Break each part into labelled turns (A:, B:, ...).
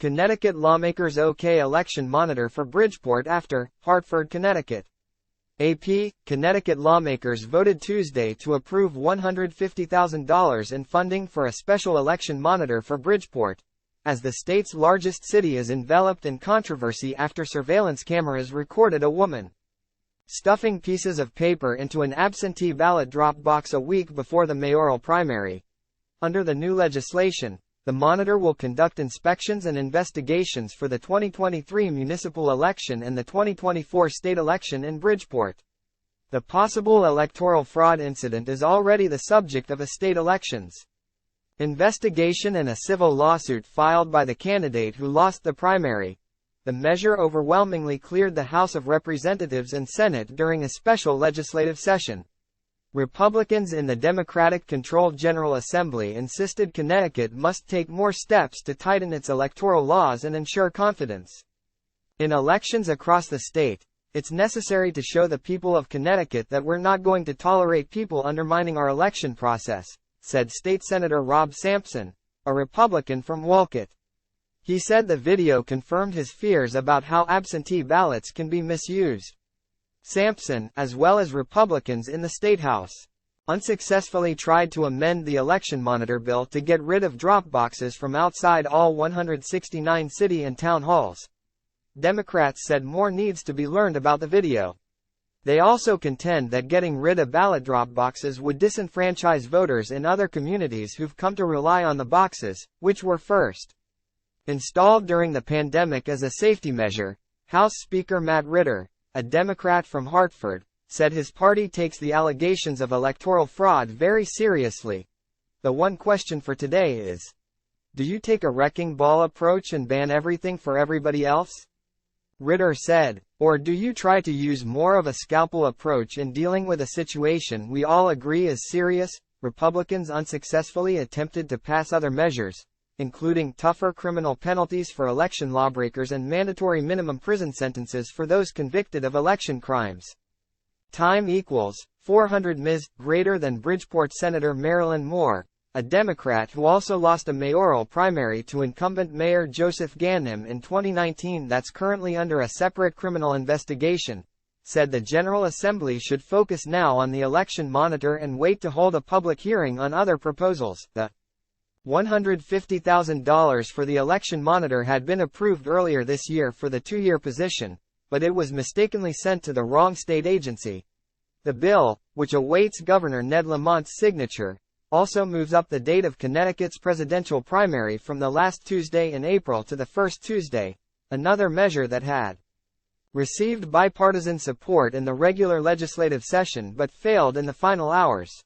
A: Connecticut lawmakers OK election monitor for Bridgeport after Hartford, Connecticut. AP, Connecticut lawmakers voted Tuesday to approve $150,000 in funding for a special election monitor for Bridgeport, as the state's largest city is enveloped in controversy after surveillance cameras recorded a woman stuffing pieces of paper into an absentee ballot drop box a week before the mayoral primary. Under the new legislation, the monitor will conduct inspections and investigations for the 2023 municipal election and the 2024 state election in Bridgeport. The possible electoral fraud incident is already the subject of a state elections investigation and a civil lawsuit filed by the candidate who lost the primary. The measure overwhelmingly cleared the House of Representatives and Senate during a special legislative session. Republicans in the Democratic-controlled General Assembly insisted Connecticut must take more steps to tighten its electoral laws and ensure confidence. In elections across the state, it's necessary to show the people of Connecticut that we're not going to tolerate people undermining our election process, said State Senator Rob Sampson, a Republican from Wolcott. He said the video confirmed his fears about how absentee ballots can be misused. Sampson, as well as Republicans in the State House, unsuccessfully tried to amend the election monitor bill to get rid of drop boxes from outside all 169 city and town halls. Democrats said more needs to be learned about the video. They also contend that getting rid of ballot drop boxes would disenfranchise voters in other communities who've come to rely on the boxes, which were first installed during the pandemic as a safety measure. House Speaker Matt Ritter, a Democrat from Hartford, said his party takes the allegations of electoral fraud very seriously. The one question for today is, do you take a wrecking ball approach and ban everything for everybody else? Ritter said, or do you try to use more of a scalpel approach in dealing with a situation we all agree is serious? Republicans unsuccessfully attempted to pass other measures, including tougher criminal penalties for election lawbreakers and mandatory minimum prison sentences for those convicted of election crimes. Time equals 400 Ms. greater than Bridgeport Senator Marilyn Moore, a Democrat who also lost a mayoral primary to incumbent Mayor Joseph Ganim in 2019 that's currently under a separate criminal investigation, said the General Assembly should focus now on the election monitor and wait to hold a public hearing on other proposals. The $150,000 for the election monitor had been approved earlier this year for the two-year position, but it was mistakenly sent to the wrong state agency. The bill, which awaits Governor Ned Lamont's signature, also moves up the date of Connecticut's presidential primary from the last Tuesday in April to the first Tuesday, another measure that had received bipartisan support in the regular legislative session but failed in the final hours.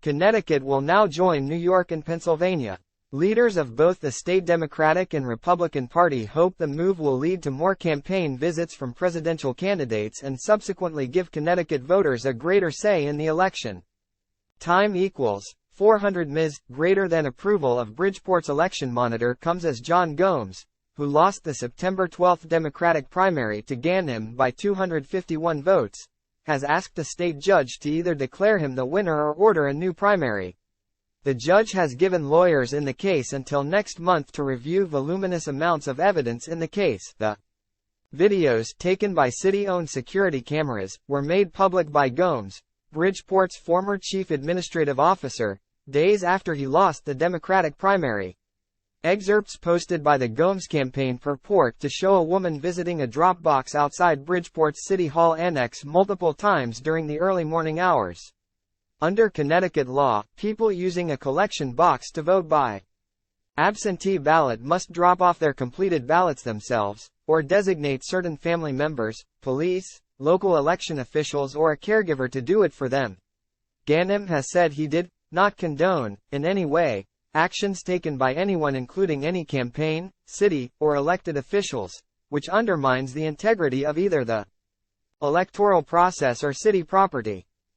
A: Connecticut will now join New York and Pennsylvania. Leaders of both the state Democratic and Republican Party hope the move will lead to more campaign visits from presidential candidates and subsequently give Connecticut voters a greater say in the election. Time equals 400 Ms. greater than approval of Bridgeport's election monitor comes as John Gomes, who lost the September 12 Democratic primary to Ganim by 251 votes, has asked a state judge to either declare him the winner or order a new primary. The judge has given lawyers in the case until next month to review voluminous amounts of evidence in the case. The videos, taken by city-owned security cameras, were made public by Gomes, Bridgeport's former chief administrative officer, days after he lost the Democratic primary. Excerpts posted by the Gomes campaign purport to show a woman visiting a drop box outside Bridgeport's City Hall annex multiple times during the early morning hours. Under Connecticut law, people using a collection box to vote by absentee ballot must drop off their completed ballots themselves, or designate certain family members, police, local election officials or a caregiver to do it for them. Ganim has said he did not condone, in any way, actions taken by anyone including any campaign, city, or elected officials, which undermines the integrity of either the electoral process or city property.